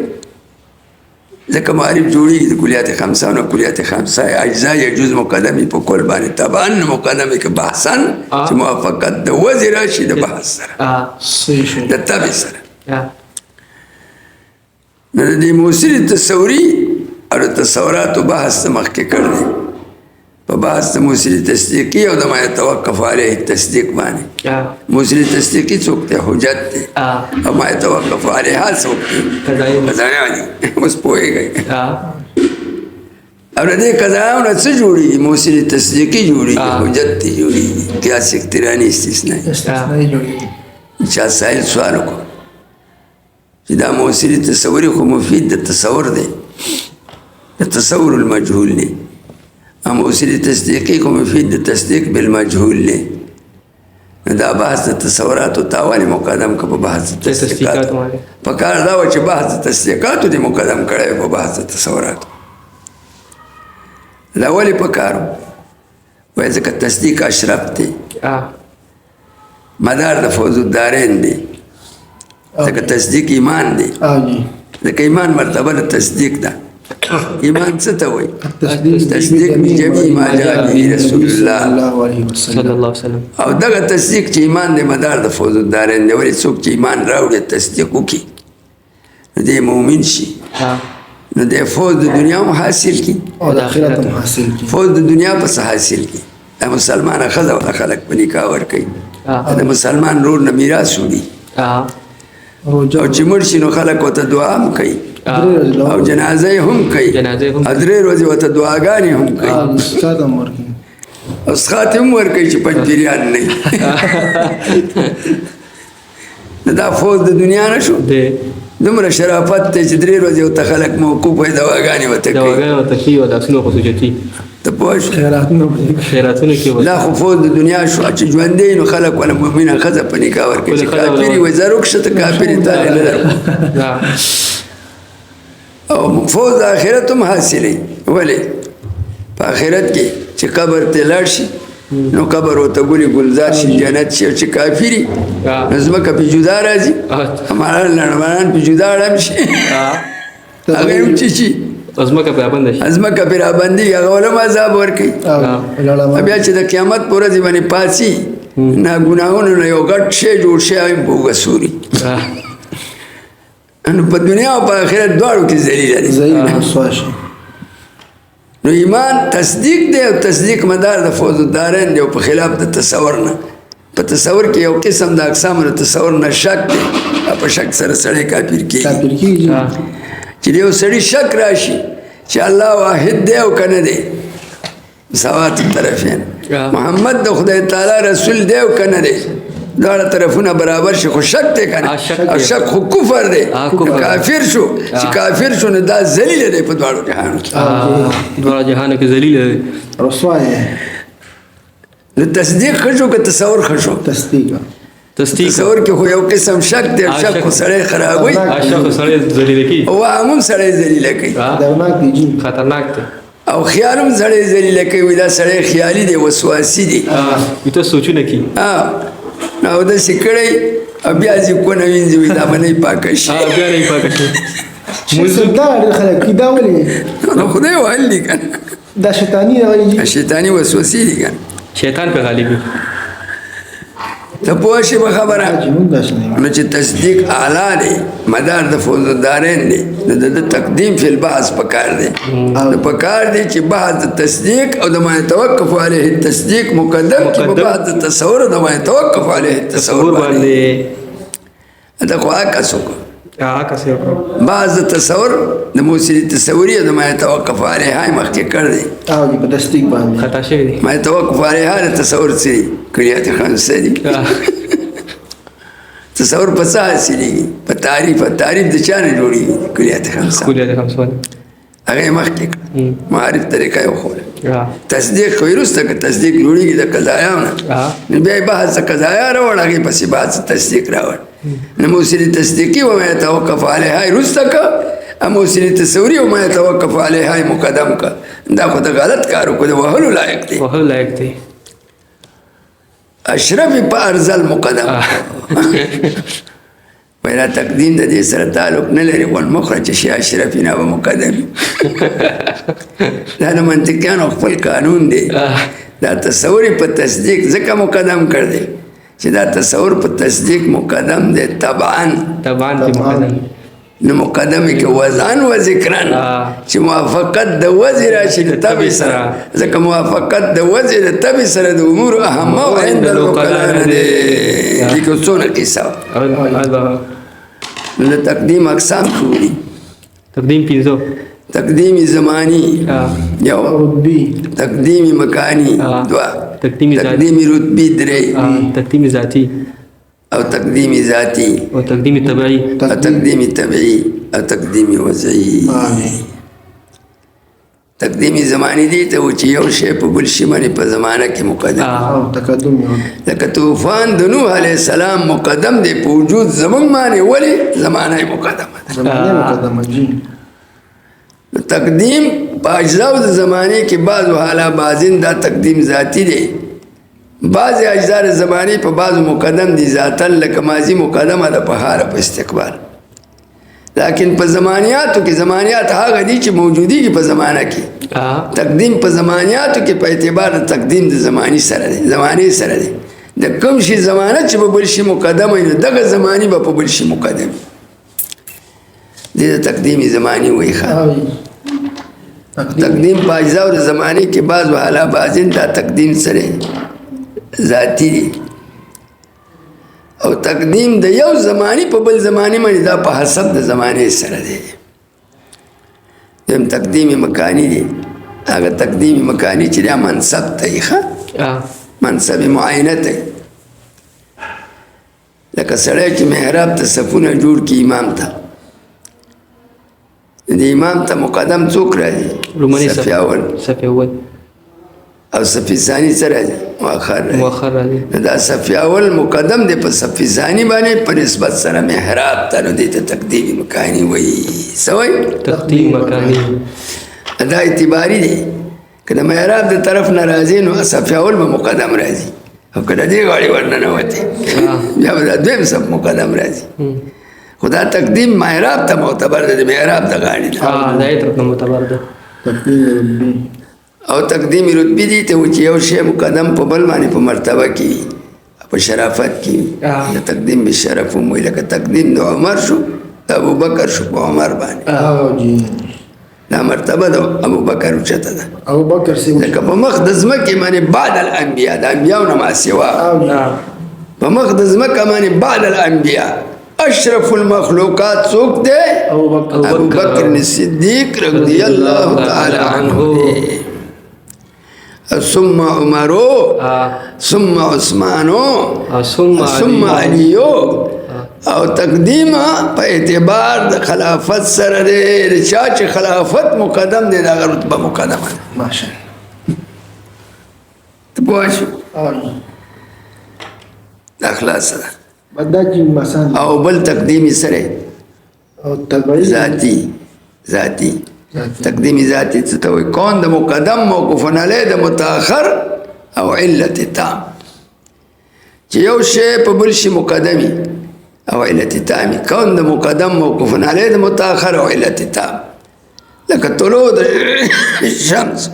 ځکه معارف جوړېږي د کلیات خمسه نه کلیات خمسه اجزا یا جز مقدمې په کل باندې طبعا مقدمې که بحثا چې موافقت د وضع راشي د بحث سره د تبع سره نو د دې موصلی تصوری او د تصوراتو بحث مخکې کړ دی په بحث د موصلی تصدیقی او د ما یتوقف علیه تصدیق باندې موصلی تصدیقی څوک دی حجت دی او ما یتوقف علیها څوک دی قضایع دي اوس پوهېږئ او د دې قضاونه څه جوړېږي موصل تصدیقي جوړېږي حجت جوړېږي قیاس اقتراني استثنائي استثنائي جوړېږي چا سائل سوال وکړو چې دا موصل تصوري خو مفید د تصور دی د تصور المجهول دی او موصل تصدیقي خو مفید د تصدیق بالمجهول دی نو دا بحث د تصوراتو تاوانې مقدم که په بحث د تصدیقاتو په کار دا و چې بحث د تصدیقاتو دې مقدم کړی په بحث د تصوراتو دا ولې په کار وایي ځکه تصدیق اشرف دی مدار د فوز الدارین دی ځکه تصدیق ایمان دی ځکه ایمان مرتبه د تصدیق ده ایمان څه ته وایي تصدیق بجمیع ما جاء به رسول الله صلی الله علیه وسلم او دغه تصدیق چې ایمان دی مدار د فوز الدارین دی ولې څوک چې ایمان راوړي تصدیق وکړي نو دی مؤمن شي نو دی فوز د دنیا هم حاصل کی او د آخرت هم حاصل کی فوز د دنیا پس حاصل کی دا مسلمان ښځه ورته خلک په نکاح ورکوي د مسلمان رور نه میراث وړي او چې مړ شي نو خلک ورته دعا هم کوي او جنازه هم کوي درې ورځې ورته دعاګانې هم کوي او سخات هم ورکوي چې پنج پیریان نه وي دا فوز د دنیا نه شو دومره شرافت دی چې درې ورځې ورته خلک موقوف وي دواګانې ورته کوي دواګانې ورته کوي او لاسونه خو سجدي ته پوه شوې خیراتونه کوي دا خو فوز د دنیا شو چې ژوندی نو خلک ولا مؤمنه ښځه په نکاح ورکوي چې کافري وي زه روکشه ته کافرې تاله نه درکړو او فوز د آخرت هم حاصلوي ولې په آخرت کې چې قبر ته لاړ شي نو قبر ورته ګلي ګلزار شي جنت شي او چې کافري نو ځمکه پې جدا راځي همارا لړمانان پې جدا ړم شي هغه هم چې شي ځمکه پې رابنده شي ځمکه پې رابندېږي هغه ول هم عذاب ورکوي بیا چې د قیامت په ورځې باندې پاڅي ناګناهونو نه یو غټ شی جوړ شي هغه هم په اوږه سوري نو په دنیا او په آخرت دواړو کې ذلیله دي نو ایمان تصدیق دی او تصدیق مدار د فوز الدارین دی او په خلاف د تصور نه په تصور کې یو قسم د اقسام د تصور نه شک دی او په شک سره سړی کافر کېږي چې د یو سړي شک راشي چې الله واحد دی او که نه دی مساوات الطرفین محمد د خدای تعالی رسول دی او که نه دی دواړه طرفونه برابر شي خو شک دی که نه او شک خو کفر دی کافر شو چې کافر شو نو دا ذلیله دی په دواړو جهانو کې دواړه جهانو کې ذلیله دی رسوا دی نو تصدیق ښه شو که تصور ښه شو تصدیق تصور کې خو یو قسم شک دی شک خو سړی خرابوي شک خو سړی ذلیله کوي وهم هم سړی ذلیله کوي خطرناک دی او خیال هم سړی ذلیله کوي دا سړی خیالي دی وسواسي دی ته سوچونه کوي نو داسې کړی او بیا ځي کونه وینځي وایي دا به نه پاکه شي بیا نه پاکه شي دا ډېر خلک دا ولې نو خدای وهل دي که نه دا شیطاني وسوسې دي که نه شیطان په غالب وي ته پوه شي په خبره نو چې تصدیق اعلی دی مدار د فوز الدارین دی نو د تقدیم فی البحث پکار دی نو پکار دی چې بحث د تصدیق او د ما یتوقف علیه التصدیق مقدم کې په بحث د تصور او د ما یتوقف علیه التصور باندې دا خو عکس وکړو بعض د تصور د موصل تصوري او د ما یتوقف علیه مخکې کړ دی په تصدیق باندې خطا شوی دی ما یتوقف علیه د تصور څه دی کلیات خمسه دي تصور په څه حاصلېږي په تعریف د چا نه جوړېږي کلیات خمسه هغه یې مخکې کړه معارف طریقه یې وښوله تصدیق خو وروسته که تصدیق جوړېږي د قضایاو نه نو بیا یې بحث د قضایا راوړ هغې پسې بحث تصدیق راوړ نو موصل تصدیقي وما یتوقف علیها یې وروسته که موصل تصوري وما یتوقف علیها یې مقدم که دا خو د غلط کار وکړو د وهلو لایق دی اشرف په ارزل مقدم وینا تقدیم د دې سره تعلق نه لري والمخرج شي اشرفي نه به مقدم دا د منطقیانو خپل قانون دی دا تصور په تصدیق ځکه مقدم کړ دی چې دا تصور په تصدیق مقدم دی طبعا دی مقدم نو مقدمه کې وزن و ذکرن چې موافقت د وزن راشي د تبع سره ځکه موافقت د وزن د تبع سره د امور اهم او عند الوکلاء نه دی لیکو څونه قصه نو د تقدیم اقسام ټول دي تقدیم پنځه تقدیمی زمانی یو، رتبی، تقدیمی مکانی دوا، تقدیمی رتبی درې، تقدیم ذاتی او تقدیمی ذاتی او تقدیم طبعی او تقدیمی طبعی او تقدیمی وضعی. تقدیمی زمانی دی ته و چې یو شی په بل شي باندې په زمانه کې مقدم. او تقدم یو لکه طوفان د نوح علیه السلام مقدم دی په وجود زمونږ باندې، ولې زمانه یې مقدمه ده. زمانه مقدمه جی. تقدیم په اجزاو د زمانه کې بعضو حالا بعضین دا تقدیم ذاتی دی، بعض اجزا د زمانه په بعضو مقدم دی ذاتن، لکه ماضی مقدمه ده په حال په استقبال. لیکن په زمانیاتو کې زمانیات هغه دي چې موجودی کې په زمانه کې. تقدیم په زمانیاتو کې په اعتبار د تقدیم د زمانی سره دی، زمانی سره دی. د کوم شي زمانه چې په بل شي مقدمه وي، دغه زمانی به په بل شي مقدم وي. دې ته تقدیمی زمانی وایي. تقدیم په اجزاو د زمانه کې بعض حالا بعضین دا تقدیم سره ذاتی دی، او تقدیم د یو زمانی په بل زمانی باندې دا په حسب د زمانه سره دی. دیم تقدیم مکانی دی، هغه تقدیم مکانی چې دا منصب ته ښه منصب معینه ته، لکه سړی چې محراب ته صفونه جوړ کی امام ته، د امام ته مقدم څوک راځي؟ صف اول او صف ثانی څه راځي؟ مؤخر راځي. دا صف اول مقدم دی په صف ثانی باندې په نسبت سره محراب ته، نو دې ته تقدیم مکانی وایي. څه وایي؟ تقدیم مکانی. دا اعتباري دی، که د محراب د طرف نه راځي نو صف اول به مقدم راځي، او که د دې غاړې ورننوتې بیا به دا دویم صف مقدم راځي. خو دا تقدیم محراب ته معتبر دی، د محراب د غاړې نه دای طرف نه معتبر دی. تقدیم او تقدیم رتبی دی ته چې یو شی مقدم په بل باندې په مرتبه کې په شرافت کې، د تقدیم به شرف هم وي. لکه تقدیم د عمر شو د ابوبکر شو په عمر باندې، دا مرتبه د ابوبکر اوچته ده. ابوبکر سی لکه په مخ د ځمکې باندې بعد الانبیا، د انبیاو نه ما سوا په مخ د ځمکه باندې بعد الانبیا اشرف المخلوقات څوک دی؟ ابوبکر صدیق رضی الله تعالی عنه، ثم عمرو ثم عثمانو ثم علیو. او تقدیم په اعتبار د خلافت سره دی، د چا چې خلافت مقدم دی دا رتبه مقدمه ده. ماشاءالله ته پوه شو؟ دا خلاصه ده. او بل تقدیمی سره ذاتی تقدیمی ذاتی څه ته وایي؟ کون د مقدم موقوف علیه د متأخر او علت تام، چې یو شی په بل شي مقدمي او علت تامي. کون د مقدم موقوف علیه د متأخر او علت تام، لکه طلوع د شمس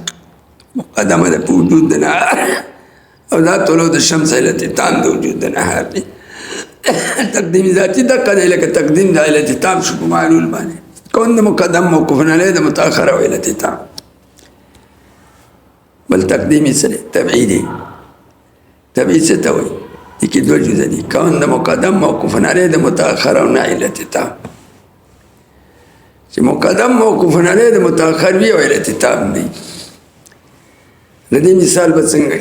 مقدمه ده په وجود د نهار، او دا طلوع د شمس علت تام د وجود د نهار دی. تقدیم ذاتی دقه دی، لکه تقدیم د علت تام شو په معلول باندې. کون د مقدم موقوف علیه د متأخر او علت تام. بل تقدیمی سره طبعی دی. طبعی څه ته وایي؟ دې کې دوه جزه دي، کون د مقدم موقوف علیه د متأخر او نه علت تام. چې مقدم موقوف علیه د متأخر وي او علت تام دی. د دې مثال به څنګه؟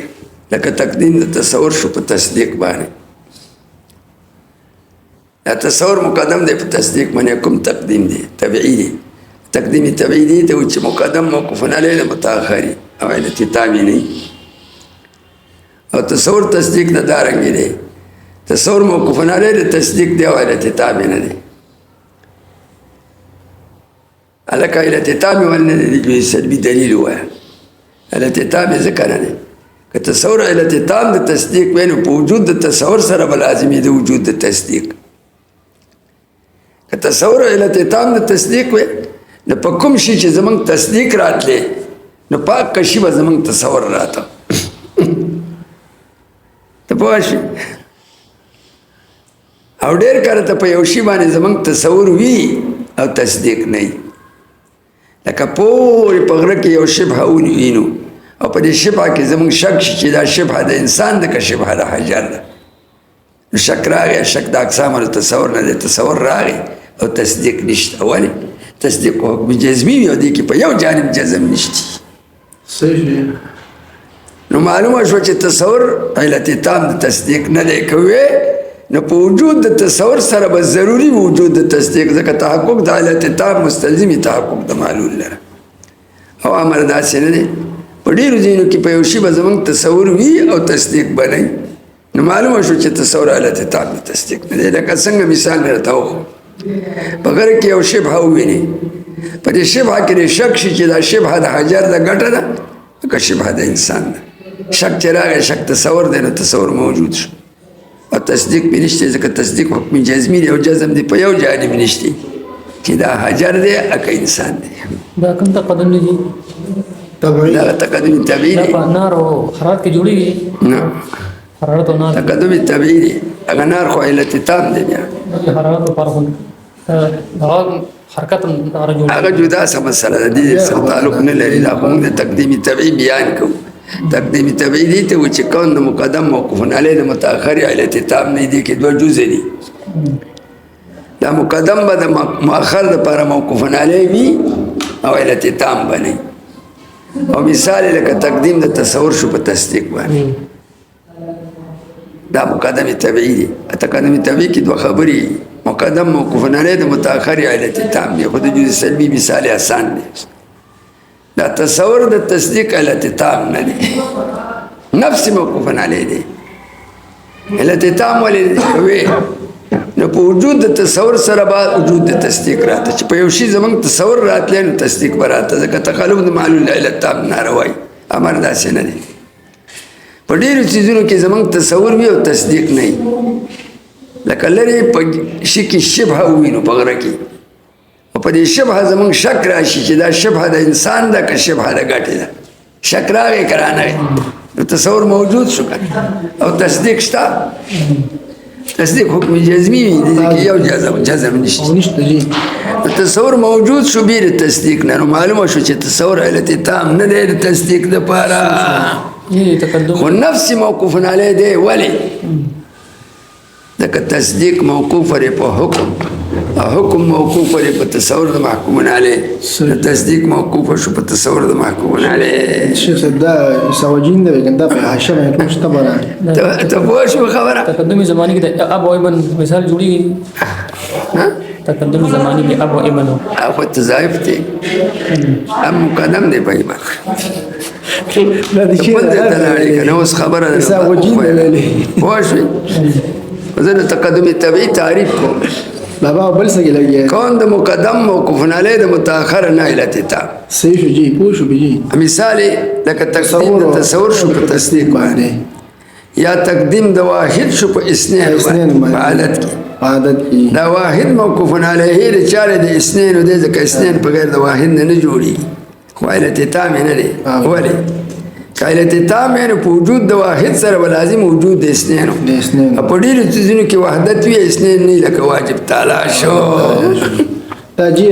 لکه تقدیم د تصور شو په تصدیق باندې. تصور مقدم دی په تصدیق باندې، کوم تقدیم دی؟ طبعی دی. تقدیم طبعی دی ته چې مقدم موقوف علیه د متأخر او علت تام نه. او تصور تصدیق نه دارنګ دی، تصور موقوف علیه د تصدیق دی او علت تام نه دی. الکه علت تام ولنه دی سلبي دلیل وایي، علت تام ذکر نه دی. که تصور علت تام د تصدیق وینو په وجود د تصور سره بلازمي د وجود د تصدیق. که تصور علت تام د تصدیق وی نو په کوم شي چې زمونږ تصدیق راتلی نو پاک کشي به زمونږ تصور راته. ته پوه شې؟ او ډېر کله ته په یو شي باندې زمونږ تصور وي او تصدیق نه وي. لکه پورې په غره کې یو شبهه وینو او په دې شبهه کې زمونږ شک شي چې دا شبهه د انسان ده که شبهه د حجر ده. نو شک راغی، شک د اقسامو د تصور نه دی، تصور راغی او تصدیق نشته. ولې؟ تصدیق حکم جزمی وي او دې کې په یو جانب جزم نشتی صحیح نو معلومه شو چې تصور علت تام د تصدیق نه دی کوي نو په وجود د تصور سره به ضروري وجود د تصدیق ځکه تحقق د علت تام مستلزمي تحقق د معلول لره او امر داسې نه دی په ډېرو ځایونو کې په یو شي به زموږ تصور وي او تصدیق به نه نو معلومه شو چې تصور علت تام د تصدیق نه دی لکه څنګه مثال درته وښیم په غره کې یو شبهه ووینې په دې شبهه کې دې شک شي چې دا شبهه د حجر ده ګټه ده که شبهه د انسان ده شک چې راغی شک تصور دی نو تصور موجود شو او تصدیق پې نشته ځکه تصدیق حکم جزمي دی او جزم دی په یو جانب نشته چې دا حجر دی که انسان دی دا کوم تقدم دی طبعی دا تقدم طبیعي دا دی په نار او حرارت کې جوړیږي نه حرارت او نار تقدم طبیعي دی هغه نار خو علت تام دی بیا حرارت لپاره خو دا حرکت نار جوړ هغه جدا څه مسله ده دې سره تعلق نه لري دا خو موږ د تقدیم طبیعي بیان کوو تقدیم طبیعي دي ته و چې کون د مقدم موقوف علیه د متأخر علت تام نه دي کې دوه جزء دي دا مقدم به د مؤخر دپاره موقوف علیه وي او علت تام به نه او مثال لکه تقدیم د تصور شو په تصدیق باندې دا مقدم طبیعي دي تقدم طبیعي کې دوه خبرې مقدم موقوف علیه د متأخر علت تام دي خو د جزء سلبي مثال آسان دی دا تصور د تصدیق علت تام نه دی نفس موقوف علیه دی علت تام ولې کوي نو په وجود د تصور سره به وجود د تصدیق راته چې په یو شي زمونږ تصور راتلی نو تصدیق به راته ځکه تخلف د معلول علت تام ناروايي امر داسې نه دی په ډېرو څیزونو کې زمونږ تصور وي او تصدیق نه وي لکه لرې په شي کې شبهه ووینو په غره کې او په دې شبهه زمونږ شک راشي چې دا شبهه د انسان ده که شبهه د ګټې ده شک راغی که رانغی نو تصور موجود شو که او تصدیق شته تصدیق حکم جزمی وي دې کې یو جزم نشته نشته جی تصور موجود شو بیر تصدیق نه نو معلومه شو چې تصور علت تام نه دی د تصدیق دپاره یې تقدم خو نفس موقوف علیه دی ولې ځکه تصدیق موقوف لري په حکم او حکم موقوف لري په تصور د محکوم علیه تصدیق موقوف شو په تصور د محکوم علیه شیخ صاحب دا سواجین دی کنده په حاشیه باندې ټول شته بره ته پوه شو خبره تقدم زمانی کې د اب او ابن مثال جوړیږي تقدم زمانی کې اب او ابن خو تضایف دی اب مقدم دی په ایمان دا د خپل دې ته لاړې که نه اوس خبره ده سواجین دی ویلې پوه شوې زه د تقدم طبیعي تعریف کوم بابا بل څه کې لګیا کون د مقدم موقوف علیه د متأخر نه علت تام صحیح شو جی پوه شو بجی مثال لکه تقدیم د تصور شو په تصدیق باندې یا تقدیم د واحد شو په اثنين باندې په عادت کې عادت کې دا واحد موقوف علیه د چاره د اثنين او د ځکه اثنين په غیر د واحد نه جوړي خو علت تام نه لري ولې علت تام یې په وجود د واحد سره لازم وجود د اثنين په ډیرو څیزونو کې وحدت وي اثنين نه لکه واجب تعالی شو دا جی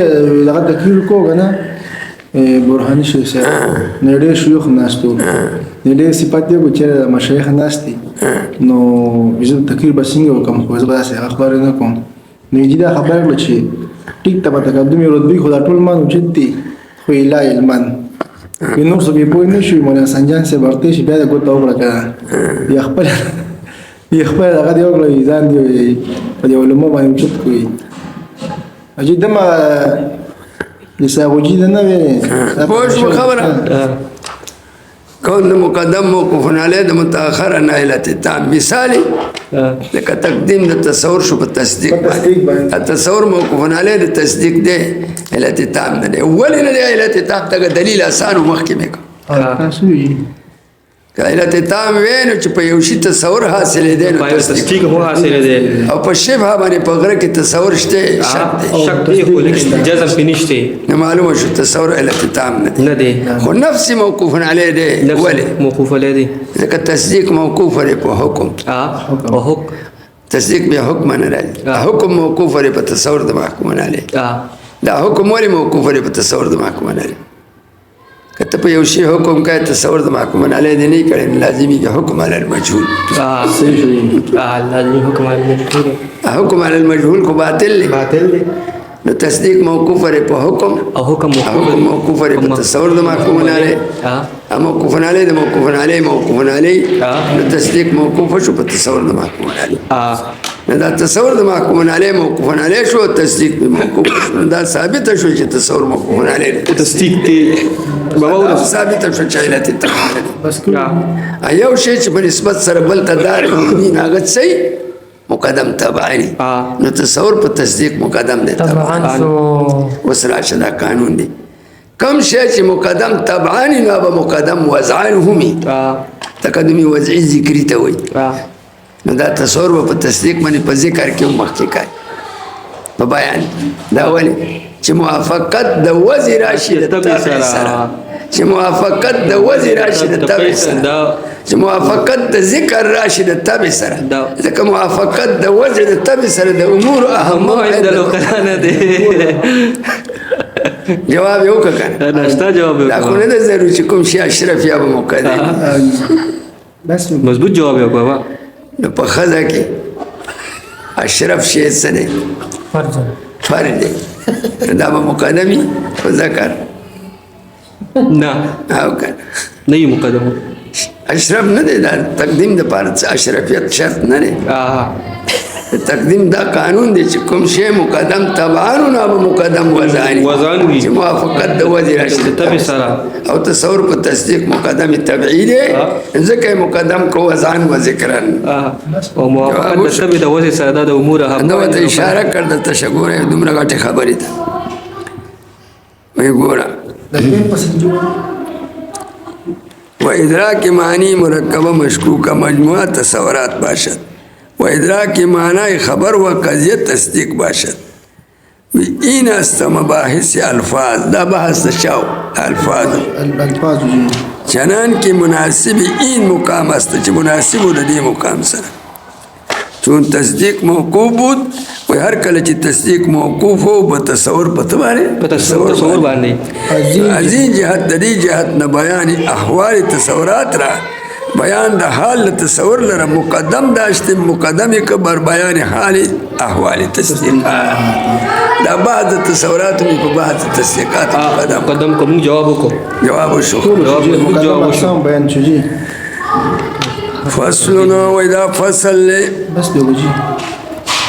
لغه تکلیف کو غنا برهانی شو سره نړۍ شيوخ ناستو نړۍ صفات دی چې مشایخ ناستي نو بيزو تکلیف بسنګ وکم خو زه به اخبار نه کوم نو جدا خبر لچې ټیک ته تقدم رتبه خدا ټول مان وجدي خو لا علمان نو څه به پوه نه شي مولا سنجان سه ورته شي بیا د ګوت او راکا یخپل هغه دی او ځان دی په دې علماء باندې چت کوي اجي دما لسه وجود نه وي پوه شو خبره کون مقدم موقوف علیه د متأخر نه علت تام مثال لکه تقدیم د تصور شو په تصدیق باندې تصور موقوف علیه د تصدیق دی علت تام نه دی ولې نه دی علت تام ته دلیل آسان مخکې مې تاسو علت تام وینو چې په یو شي تصور حاصل دی نو تصدیق هو حاصل دی او په شبهه باندې په غره کې تصور شته شک دی شک دی خو لیکن جزم پې نشته نو معلومه شو تصور علت تام نه دی خو نفس موقوف علیه دی ولې موقوف علیه دی ځکه تصدیق موقوف لري په حکم او حکم تصدیق به حکم نه راځي حکم موقوف لري په تصور د محکوم علیه دا حکم ولې موقوف لري په تصور د محکوم علیه کته په یو شی حکم کوي تصور د محکوم علیه دی نه کړي لازمي کې حکم علی المجهول لازمي حکم علی المجهول حکم علی المجهول کو باطل دی نو تصدیق موقوف لري په حکم او حکم حکم موقوف لري په تصور د محکوم علیه موقوف علیه د موقوف علیه موقوف علیه نو تصدیق موقوف شو په تصور د محکوم علیه نو دا تصور د محکوم علیه موقوف علیه شو تصدیق به موقوف شو دا ثابت شو چې تصور موقوف علیه تصدیق دی بابا ثابت شو چې علت التقدیر بس یو شی چې په نسبت سره بل ته دار نه هغه صحیح مقدم تبعانی نو تصور په تصدیق مقدم دی طبعا شو اوس راشه دا قانون دی کم شی چې مقدم تبعانی نو به مقدم وضعان همي تقدمي وضعي ذکری ته وایي نو دا تصور په تصدیق باندې په ذکر کې مخکې کوي په بیان دا ولې چې موافقت د وضع راشي د تبع سره چې موافقت د وضع راشي د تبع سره چې موافقت د ذکر راشي د تبع سره ځکه موافقت د وضع د تبع سره د امور اهم عند القرآن دی جواب یو کنه ناشتا جواب دا خو نه ده ضروري چې کوم شي اشرف یا به مقدم بس مضبوط جواب یو بابا نو په ښځه کې اشرف شی څه دی فرض فرد دی دا به مقدمي په ذکر نه او کنه نه یې مقدم اشرف نه دی دا تقدیم د پاره اشرفیت شرط نه دی تقدیم دا قانون دی چې کوم شی مقدم تبعان او به مقدم وضعان وي چې موافقت د وضع راشي د تبع سره او تصور په تصدیق مقدم تبعی دی ځکه مقدم کو وضعان و ذکرن او موافقت د تبع د وضع سره د امور هم نو ته اشاره کړ د تشګور دومره غټه خبرې ده وی ګوره و ادراک معنی مرکبه مشکوکه مجموعه تصورات باشد و ادراک معنی خبر و قضیه تصدیق باشد این است مباحث الفاظ دا بحث شاو الفاظ چنان که مناسب این مقام است چې مناسب د دې مقام سره چون تصدیق موقوف بود و هر کله چې تصدیق موقوف هو په تصور پته باندې په تصور باندې عزیز جهت د دې جهت نه بیان احوال تصورات را بیان د حال تصور لره مقدم داشته مقدم ک بر بیان حال احوال تصدیق دا بعض تصورات په بعض تصدیقات مقدم کوم جواب وکړو جواب شو جواب شو بیان چوجي فصلنا و اذا فصل بس به وجي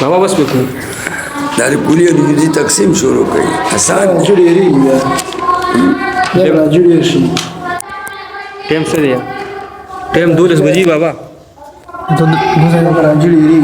بابا بس وکړو دا پولیو د دې تقسیم شروع کړي آسان جوړی ری یا جوړی شي ټیم څه دی ټیم 12 بجې بابا ته جوړی ری